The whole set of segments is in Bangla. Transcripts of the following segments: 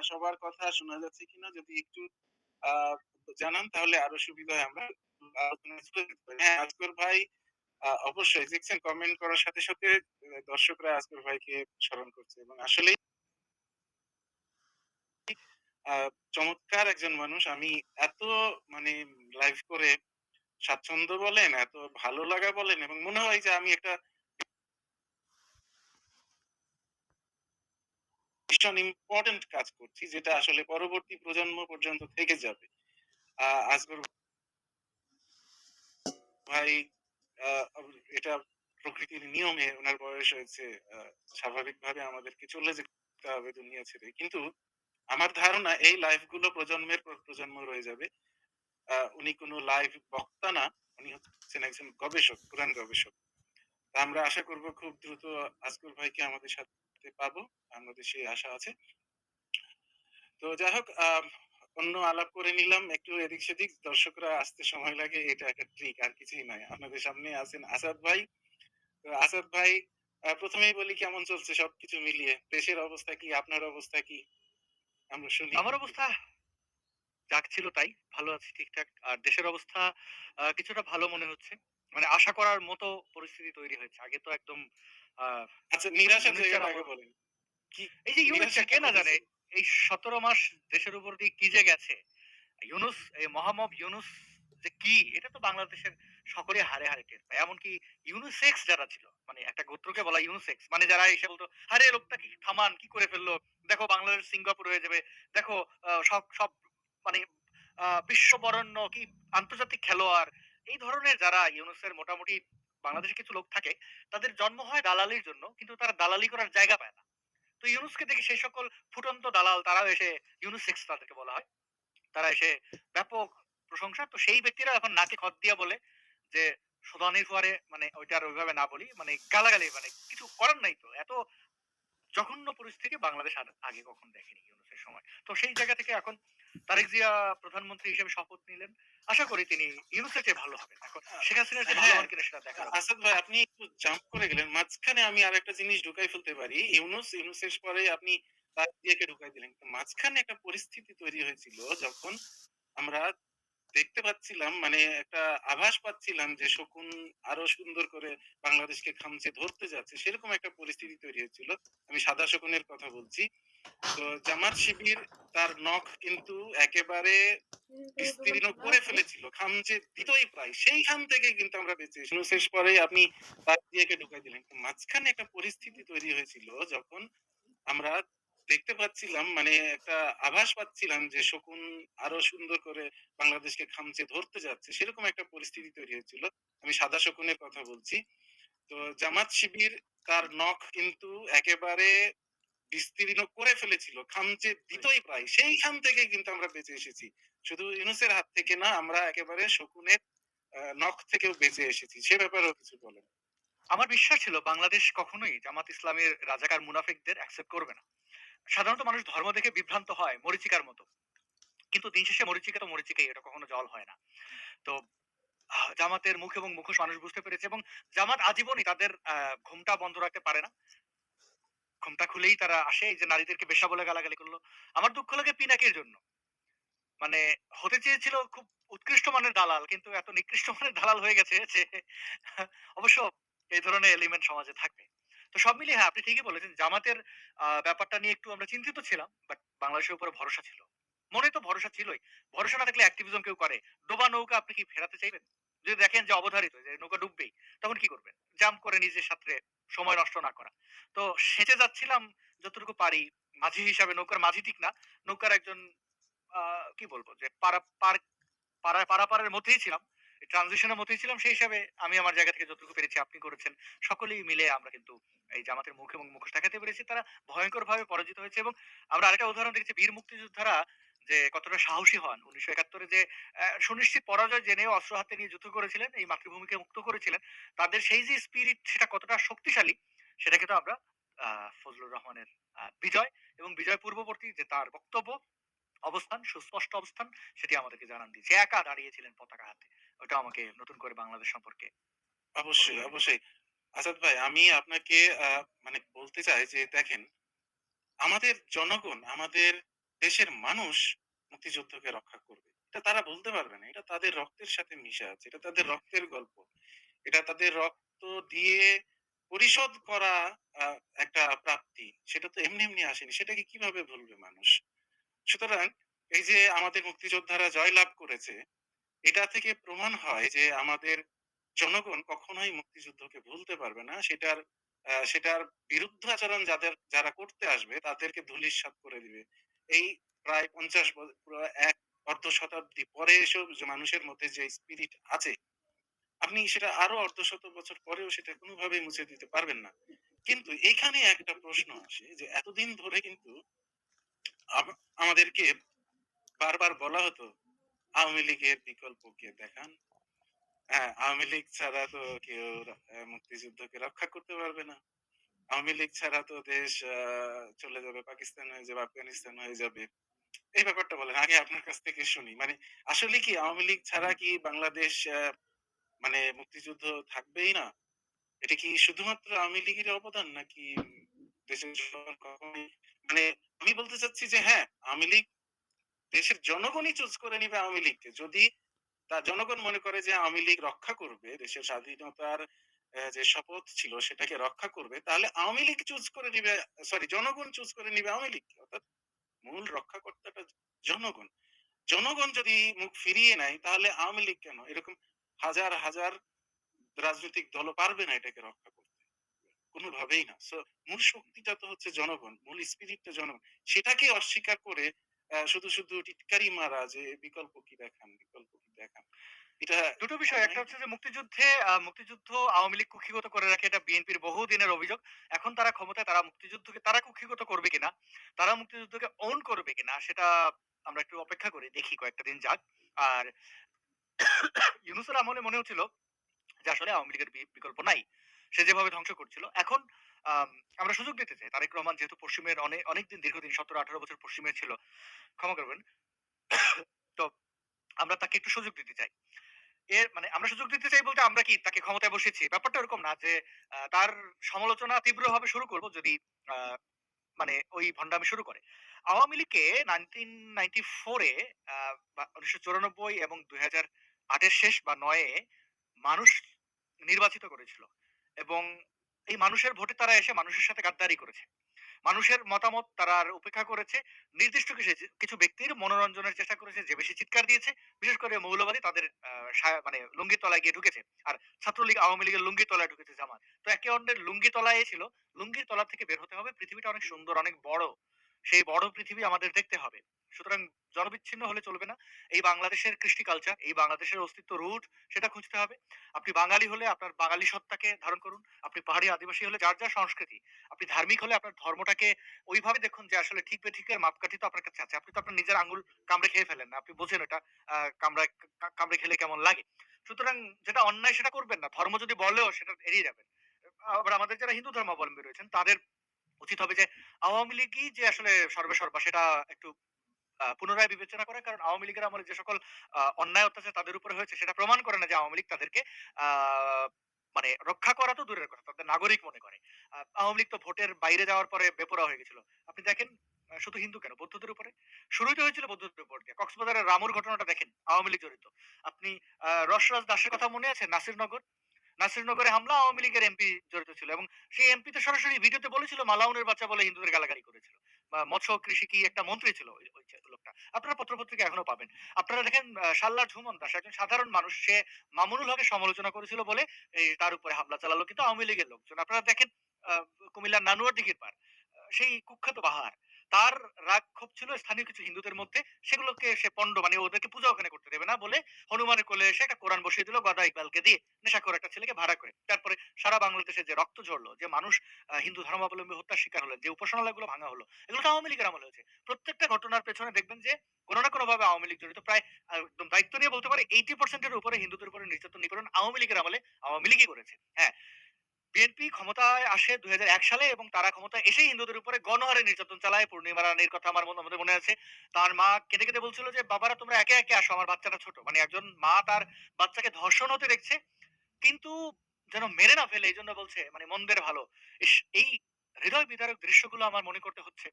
সবার কথা শোনা যাচ্ছে কিনা যদি একটু আ জানান তাহলে আরো সুবিধা হয়। আমরা আলোচনায় চলে যেতে পারি। হ্যাঁ, আজগর ভাই অবশ্যই দেখছেন কমেন্ট করার সাথে, সাথে দর্শকরা আজগর ভাইকে স্মরণ করছে এবং আসলেই আ চমৎকার একজন মানুষ। আমি এত মানে লাইভ করে স্বাচ্ছন্দ্য বলেন, এত ভালো লাগা বলেন এবং মনে হয় যে আমি একটা ভীষণ ইম্পোর্টেন্ট কাজ করছি যেটা আসলে পরবর্তী প্রজন্ম পর্যন্ত থেকে যাবে। আজগর ভাই আ এটা প্রকৃতির নিয়মে উনার বয়স হয়েছে। আ স্বাভাবিকভাবে আমাদেরকে চলে যেতে হবে দুনিয়া ছেড়ে। কিন্তু আমার ধারণা এই লাইফ গুলো প্রজন্মের পর প্রজন্ম রয়ে যাবে। উনি কোনো লাইভ বক্তা না। উনি হচ্ছেন একজন গবেষক, পুরাণ গবেষক। তা আমরা আশা করব খুব দ্রুত আজগর ভাইকে আমাদের সাথে পাবো। আমাদের সেই আশা আছে। তো যাই হোক অন্য আলাপ করে নিলাম একটু এদিক সেদিক। দর্শকরা আসতে সময় লাগে এটা একটা ট্রিক আর কিছুই নয়। আপনাদের সামনে আছেন আসাদ ভাই। তো আসাদ ভাই ১ম এই বলি কেমন চলছে সবকিছু মিলিয়ে? দেশের অবস্থা কি? আপনার অবস্থা কি? আমরা শুনি। আমার অবস্থা যাক ছিল তাই। ভালো আছি ঠিকঠাক। আর দেশের অবস্থা কিছুটা ভালো মনে হচ্ছে। মানে আশা করার মতো পরিস্থিতি তৈরি হয়েছে। আগে তো একদম আ আচ্ছা মানে নিরাশার ইউনূসের জায়গাটা আগে আমল বলেন। কি এই যে ইউনূসটা কে নিরাশাটা না কোথায় জানে ছিল? এই ১৭ মাস দেশের উপর দিয়ে কি যে গেছে। ইউনূস এই মহামব ইউনূস যে কি এটা তো বাংলাদেশের সকলেই হাড়ে, হাড়ে টের পায়। এমনকি ইউনিসেক্স যারা ছিল মানে একটা গোত্রকে বলা ইউনিসেক্স মানে যারা এসে বলত, "আরে লোকটা কি থামান, কি করে ফেললো? দেখো বাংলাদেশ সিঙ্গাপুর হয়ে যাবে। দেখো সব সব মানে বিশ্ববরেণ্য কি আন্তর্জাতিক খেলোয়াড়।" এই ধরনের যারা ইউনুসের মোটামুটি বাংলাদেশে কিছু লোক থাকে, তাদের জন্ম হয় দালালির জন্য। কিন্তু তারা দালালি করার জায়গা পায় না। তো ইউনুসকে দেখে সেই সকল ফুটন্ত দালাল তারাও এসে ইউনিসেক্স তাদেরকে বলা হয়। তারা এসে ব্যাপক প্রশংসা। তো সেই ব্যক্তিরা এখন নাকে খত দিয়া বলে যে, "সুদানির ফুয়ারে" মানে ওইটা আর ওইভাবে না বলি। মানে গালাগালি মানে কিছু করার নাই তো। এত জঘন্য পরিস্থিতি বাংলাদেশ আর আগে কখনো দেখেনি ইউনূসের সময়। তো সেই জায়গা থেকে এখন তারেক জিয়া প্রধানমন্ত্রী হিসেবে শপথ নিলেন। আশা করি তিনি ইউনূসের চেয়ে ভালো হবেন। এখন আ শেখ হাসিনার চেয়ে ভালো হ্যাঁ, হন কিনা সেটা দেখার অপেক্ষা। আসাদ ভাই আপনি একটু জাম্প করে গেলেন। মাঝখানে আমি আরেকটা জিনিস ঢুকাই ফেলতে পারি। ইউনূসের পরে আপনি তাকদিয়াকে ঢুকাই দিলেন। তো মাঝখানে একটা পরিস্থিতি তৈরি হয়েছিল যখন আমরা দেখতে পাচ্ছিলাম মানে একটা আভাস পাচ্ছিলাম যে শকুন আরো সুন্দর করে বাংলাদেশকে খামচে ধরতে যাচ্ছে। সেরকম একটা পরিস্থিতি তৈরি হয়েছিল। আমি সাদা শকুনের কথা বলছি। তো জামাত শিবির তার নখ কিন্তু একেবারে বিস্তীর্ণ করে ফেলেছিল। খামচে দিতই প্রায়। সেইখান থেকে কিন্তু আমরা বেঁচে এসেছি। শেষ পরে আপনি তাকদিয়াকে ঢুকাই দিলেন। তো মাঝখানে একটা পরিস্থিতি তৈরি হয়েছিল যখন আমরা দেখতে পাচ্ছিলাম মানে একটা আভাস পাচ্ছিলাম যে শকুন আরো সুন্দর করে বাংলাদেশকে খামচে ধরতে যাচ্ছে। সেরকম একটা পরিস্থিতি তৈরি হয়েছিল। আমি সাদা শকুনের কথা বলছি। তো জামাত শিবির তার নখ কিন্তু একেবারে বিস্তীর্ণ করে ফেলেছিল। খামচে দিতই প্রায়। সেইখান থেকে কিন্তু আমরা বেঁচে এসেছি। শুধু ইউনূসের হাত থেকে না, আমরা একেবারে শকুনের নখ থেকেও বেঁচে এসেছি। সে ব্যাপারেও কিছু বলেন। আমার বিশ্বাস ছিল বাংলাদেশ কখনোই জামাত ইসলামের রাজাকার মুনাফিকদের অ্যাকসেপ্ট করবে না। সাধারণত মানুষ ধর্ম দেখে বিভ্রান্ত হয় মরীচিকার মতো। কিন্তু দিন শেষে মরীচিকা তো মরীচিকাই, এটা কখনো জল হয় না। তো জামাতের মুখ এবং মুখোশ মানুষ বুঝতে পেরেছে এবং জামাত আজীবনই তাদের ঘুমটা বন্ধ রাখতে পারে না। ঘুমটা খুলেই তারা আসে, এই যে নারীদেরকে বেশ্যা বলে গালাগালি করল। আমার দুঃখ লাগে পিনাকির জন্য। মানে হতে চেয়েছিল খুব উৎকৃষ্ট মানের দালাল, কিন্তু এত নিকৃষ্ট মানের দালাল হয়ে গেছে যে অবশ্য এই ধরনের এলিমেন্ট সমাজে থাকবে। তো সব মিলিয়ে হ্যাঁ, আপনি ঠিকই বলেছেন। জামাতের ব্যাপারটা নিয়ে একটু আমরা চিন্তিত ছিলাম। বাট বাংলাদেশের উপরে ভরসা ছিল। মনে তো ভরসা ছিলই। ভরসা না থাকলে অ্যাক্টিভিজম কেউ করে। ডোবা নৌকা আপনি কি ফেরাতে চাইবেন? যদি দেখেন যে অবধারিত যে নৌকা ডুববেই, তখন কি করবেন? জাম্প করে নিজের সাথে সময় নষ্ট না করা। তো সেচে যাচ্ছিলাম যতটুকু পারি। মাঝি হিসাবে, নৌকার মাঝি ঠিক না। নৌকার একজন আ কি বলব যে পারাপারের মধ্যেই ছিলাম। ট্রানজিশন এর মধ্যেই ছিলাম। সেই হিসাবে আমি আমার জায়গা থেকে যতটুকু পেরেছি আপনি করেছেন। সকলেই মিলে আমরা কিন্তু এই জামাতের মুখ এবং মুখোশ দেখাতে পেরেছি। তারা ভয়ংকরভাবে পরাজিত হয়েছে এবং আমরা আরেকটা উদাহরণ দেখেছি বীর মুক্তিযোদ্ধারা যে কতটা সাহসী হন। ১৯৭১ এ যে সুনিশ্চিত পরাজয় জেনেও অস্ত্র হাতে নিয়ে যুদ্ধ করেছিলেন, এই মাতৃভূমিকে মুক্ত করেছিলেন। তাদের সেই যে স্পিরিট সেটা কতটা শক্তিশালী সেটা কিন্তু আমরা আ ফজলুর রহমানের বিজয় এবং বিজয় পূর্ববর্তী যে তার বক্তব্য অবস্থান, সুস্পষ্ট অবস্থান সেটি আমাদেরকে জানান দিয়েছে। একা দাঁড়িয়েছিলেন পতাকা হাতে। ওটা আমাকে নতুন করে বাংলাদেশ সম্পর্কে অবশ্যই, অবহিত করল। অবশ্যই। আসাদ ভাই আমি আপনাকে মানে বলতে চাই যে দেখেন, আমাদের জনগণ, আমাদের দেশের মানুষ মুক্তিযুদ্ধকে রক্ষা করবে। এটা তারা বলতে পারবে না। এটা তাদের রক্তের সাথে মিশে আছে। এটা তাদের রক্তের গল্প। এটা তাদের রক্ত দিয়ে পরিশোধ করা আ একটা প্রাপ্তি। সেটা তো এমনি আসেনি। সেটাকে কিভাবে ভুলবে মানুষ? সুতরাং এই যে আমাদের মুক্তিযোদ্ধারা জয়লাভ করেছে, এটা থেকে প্রমাণ হয় যে আমাদের জনগণ কখনোই মুক্তিযুদ্ধকে ভুলতে পারবে না। সেটার বিরুদ্ধাচরণ যারা করতে আসবে তাদেরকে ধূলিসাৎ করে দিবে। এই প্রায় ৫০ পুরো এক অর্ধ শতাব্দী পরে এসেও যে মানুষের মধ্যে যে স্পিরিট আছে, আপনি সেটা আরো অর্ধ শত বছর পরেও সেটা কোনোভাবেই মুছে দিতে পারবেন না। কিন্তু এইখানে একটা প্রশ্ন আসে যে এতদিন ধরে কিন্তু আম আমাদেরকে বারবার বলা হতো, আওয়ামী লীগের বিকল্প কে দেখান। হ্যাঁ, আওয়ামী লীগ ছাড়া তো কেউ মুক্তিযুদ্ধকে রক্ষা করতে পারবে না। আওয়ামী লীগ ছাড়া তো দেশ চলে যাবে, পাকিস্তান হয়ে যাবে, আফগানিস্তান হয়ে যাবে। এই ব্যাপারটা বলেন। আগে আপনার কাছ থেকে শুনি। মানে আসলে কি আওয়ামী লীগ ছাড়া কি বাংলাদেশ মানে মুক্তিযুদ্ধ থাকবেই না? এটা কি শুধুমাত্র আওয়ামী লীগেরই অবদান নাকি দেশের জনগণ কখনোই মানে আমি বলতে চাচ্ছি যে হ্যাঁ, আওয়ামী লীগ দেশের জনগণই চুজ করে নিবে আওয়ামী লীগকে। যদি জনগণ মনে করে যে আওয়ামী লীগ রক্ষা করবে, দেশের স্বাধীনতার যে শপথ ছিল সেটাকে রক্ষা করবে, তাহলে আওয়ামী লীগ চুজ করে নিবে জনগণ চুজ করে নিবে আওয়ামী লীগকে। অর্থাৎ মূল রক্ষাকর্তাটা জনগণ। জনগণ যদি মুখ ফিরিয়ে নেয় তাহলে আওয়ামী লীগ কেন? এরকম হাজার রাজনৈতিক দলও পারবে না এটাকে রক্ষা করতে। কোনোভাবেই না। মূল শক্তিটা তো হচ্ছে জনগণ। মূল স্পিরিটটা জনগণ। সেটাকে অস্বীকার করে শুধু টিটকারি মারা যে বিকল্প কি দেখান, বিকল্প কি দেখান। এটা দুটো হয় বিষয়। নাই। একটা হচ্ছে যে মুক্তিযুদ্ধ আওয়ামী লীগ কুক্ষিগত করে রাখে, এটা বিএনপির বহুদিনের অভিযোগ। এখন তারা ক্ষমতায়, তারা মুক্তিযুদ্ধকে তারা কুক্ষিগত করবে কিনা, তারা মুক্তিযুদ্ধকে own করবে কিনা, সেটা আমরা একটু অপেক্ষা করি, দেখি কয়েকটা দিন যাক। আর ইউনূসের আমলে মনে হচ্ছিল যে আসলে আওয়ামী লীগের বিকল্প নাই। সে যেভাবে ধ্বংস করছিল। এখন আম আমরা সুযোগ দিতে চাই। তারেক রহমান যেহেতু পশ্চিমের অনেকদিন দীর্ঘদিন ১৭-১৮ বছর পশ্চিমে ছিল। ক্ষমা করবেন। তো আমরা তাকে একটু সুযোগ দিতে চাই। মানে আমরা সুযোগ দিতে চাই বলতে আমরা কি তাকে ক্ষমতায় বসিয়েছি? ব্যাপারটা ওরকম না যে তার সমালোচনা তীব্রভাবে শুরু করব যদি আ মানে ওই ভন্ডামি শুরু করে। আওয়ামী লীগকে 1994 এ আ বা ১৯৯৪ এবং ২০০৮ এর শেষ বা ৯ এ মানুষ নির্বাচিত করেছিল। এবং এই মানুষের ভোটে তারা এসে মানুষের সাথে গাদ্দারি করেছে। মানুষের মতামত তারা আর উপেক্ষা করেছে। নির্দিষ্ট কিছু ব্যক্তির মনোরঞ্জনের চেষ্টা করেছে, যে বেশি চিৎকার দিয়েছে। বিশেষ করে মৌলবাদী তাদের মানে লুঙ্গির তলায় গিয়ে ঢুকেছে। আর ছাত্রলীগ, আওয়ামী লীগের লুঙ্গির তলায় ঢুকেছে জামাত। তো একে অন্যের লুঙ্গি তলায় ছিল। লুঙ্গির তলা থেকে বের হতে হবে। পৃথিবীটা অনেক সুন্দর, অনেক বড়। সেই বড় পৃথিবী আমাদের দেখতে হবে। সুতরাং জনবিচ্ছিন্ন হলে চলবে না। এই বাংলাদেশের কৃষ্টি কালচার, এই বাংলাদেশের অস্তিত্ব রুট, সেটা খুঁজতে হবে। আপনি বাঙালি হলে আপনার বাঙালি সত্তাকে ধারণ করুন। আপনি পাহাড়ি আদিবাসী হলে যার সংস্কৃতি। আপনি ধার্মিক হলে আপনার ধর্মটাকে ওইভাবে দেখুন যে আসলে ঠিক বেঠিকের মাপকাঠি তো আপনার কাছে আছে। আপনি তো আপনার নিজের আঙ্গুল কামড়ে খেয়ে ফেলেন না। আপনি বোঝেন এটা কামড়ায় কামড়ে খেলে কেমন লাগে। সুতরাং যেটা অন্যায় সেটা করবেন না। ধর্ম যদি বলেও সেটা এড়িয়ে যাবেন। আবার আমাদের যারা হিন্দু ধর্মাবলম্বী রয়েছেন তাদের উচিত হবে যে আওয়ামী লীগই যে আসলে সর্বেসর্বা সেটা একটু পুনরায় বিবেচনা করা। কারণ আওয়ামী লীগের আমলে যে সকল অন্যায় অত্যাচার তাদের উপরে হয়েছে সেটা প্রমাণ করে না যে আওয়ামী লীগ তাদেরকে আ মানে রক্ষা করা তো দূরের কথা, তাদের নাগরিক মনে করে। আওয়ামী লীগ তো ভোটের বাইরে যাওয়ার পরে বেপরোয়া হয়ে গেছিল। আপনি দেখেন শুধু হিন্দু কেন, বৌদ্ধদের উপরে। শুরুই তো হয়েছিল বৌদ্ধদের উপর দিয়ে। কক্সবাজারের রামুর ঘটনাটা দেখেন, আওয়ামী লীগ জড়িত। আপনি রসরাজ দাসের কথা মনে আছে? নাসিরনগর? নাসিরনগরে হামলা আওয়ামী লীগের এমপি জড়িত ছিল এবং সেই এমপি তো সরাসরি ভিডিওতে বলেছিল মালাউনের বাচ্চা বলে হিন্দুদের গালাগালি করেছিল। বা মৎস্য কৃষি কি একটা মন্ত্রী ছিল ওই লোকটা। আপনারা পত্র-পত্রিকা এখনো পাবেন। আপনারা দেখেন সাল্লার ঝুমন দাস একজন সাধারণ মানুষ। সে মামুনুল হকের সমালোচনা করেছিল বলে তার উপরে হামলা চালালো কিন্তু আওয়ামী লীগের লোকজন। আপনারা দেখেন কুমিল্লার নানুয়ার দিঘির পাড়। সেই কুখ্যাত বাহার। তার রাগ ক্ষোভ ছিল স্থানীয় কিছু হিন্দুদের মধ্যে। সেগুলোকে সে পণ্ড মানে ওদেরকে পূজা ওখানে করতে দেবে না বলে হনুমানের কোলে এসে একটা কোরআন বসিয়ে দিল গদা ইকবালকে দিয়ে। নেশাখোর একটা ছেলেকে ভাড়া করে। তারপরে সারা বাংলাদেশে যে রক্ত ঝরলো, যে মানুষ হিন্দু ধর্মাবলম্বী হত্যার শিকার হলেন, যে উপাসনালয়গুলো ভাঙা হলো, এগুলো তো আওয়ামী লীগের আমলে হয়েছে। প্রত্যেকটা ঘটনার পেছনে দেখবেন যে কোনো না কোনোভাবে আওয়ামী লীগ জড়িত। প্রায় একদম দায়িত্ব নিয়ে বলতে পারি 80% এর উপরে হিন্দুদের উপরে নির্যাতন নিপীড়ন আওয়ামী লীগের আমলে আওয়ামী লীগই করেছে। হ্যাঁ, বিএনপি ক্ষমতায় আসে ২০০১ সালে এবং তারা ক্ষমতায় এসেই হিন্দুদের উপরে গণহারে নির্যাতন চালায়। পূর্ণিমা রানীর কথা আমাদের মনে আছে। তার মা কেঁদে বলছিল যে, "বাবারা তোমরা একে আসো, আমার বাচ্চাটা ছোট।" মানে একজন মা তার বাচ্চাকে ধর্ষণ হতে দেখছে। কিন্তু যেন মেরে না ফেলে এইজন্য বলছে মানে মন্দের ভালো। ইস! এই হৃদয় বিদারক দৃশ্যগুলো আমার মনে করতে হচ্ছে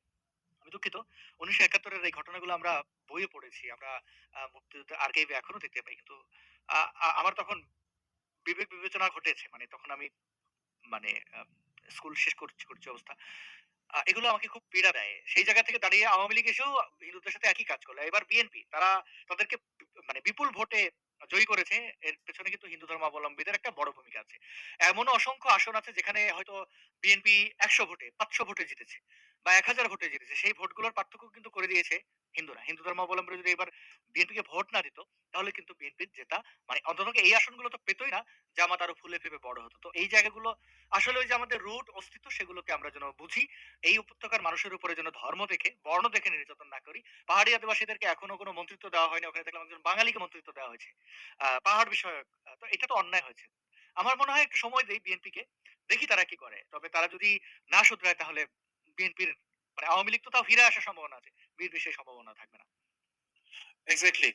আমি দুঃখিত। ১৯৭১ এর এই ঘটনাগুলো আমরা বইয়ে পড়েছি। আমরা মুক্তিযুদ্ধের আর্কাইভে এখনো দেখতে পাই। কিন্তু আ আ আমার তখন বিবেক বিবেচনা ঘটেছে। মানে তখন আমি মানে আ স্কুল শেষ করছি অবস্থা। এগুলো আমাকে খুব পীড়া দেয়। সেই জায়গা থেকে দাঁড়িয়ে আওয়ামী লীগ এসেও হিন্দুদের সাথে একই কাজ করলো। এবার বিএনপি তারা তাদেরকে মানে বিপুল ভোটে জয়ী করেছে। এর পেছনে কিন্তু হিন্দু ধর্মাবলম্বীদের একটা বড় ভূমিকা আছে। এমনও অসংখ্য আসন আছে যেখানে হয়তো বিএনপি ১০০ ভোটে, ৫০০ ভোটে জিতেছে বা ১০০০ ভোটে জিতেছে। সেই ভোটগুলোর পার্থক্য কিন্তু করে দিয়েছে হিন্দুরা। হিন্দু ধর্মাবলম্বীরা যদি এবার বিএনপিকে ভোট না দিত, তাহলে কিন্তু বিএনপির জেতা মানে অন্ততপক্ষে এই আসনগুলো তো পেতই না। জামাত আরো ফুলে ফেঁপে বড় হতো। তো এই জায়গাগুলো আসলে ওই যে আমাদের রুট অস্তিত্ব সেগুলোকে আমরা যেন বুঝি। এই উপত্যকার মানুষের উপরে যেন ধর্ম দেখে, বর্ণ দেখে নির্যাতন না করি। পাহাড়ি আদিবাসীদেরকে এখনো কোনো মন্ত্রিত্ব দেওয়া হয়নি। ওখানে দেখলাম একজন বাঙালিকে মন্ত্রিত্ব দেওয়া হয়েছে। পাহাড় বিষয়ক। তো এটা তো অন্যায় হয়েছে। আমার মনে হয় একটু সময় দেই বিএনপিকে। দেখি তারা কি করে। তবে তারা যদি না শুধরায় তাহলে বিএনপির মানে আওয়ামী লীগ তো তাও ফিরে আসার সম্ভাবনা আছে। বিএনপির সেই সম্ভাবনা থাকবে না। এক্সাক্টলি।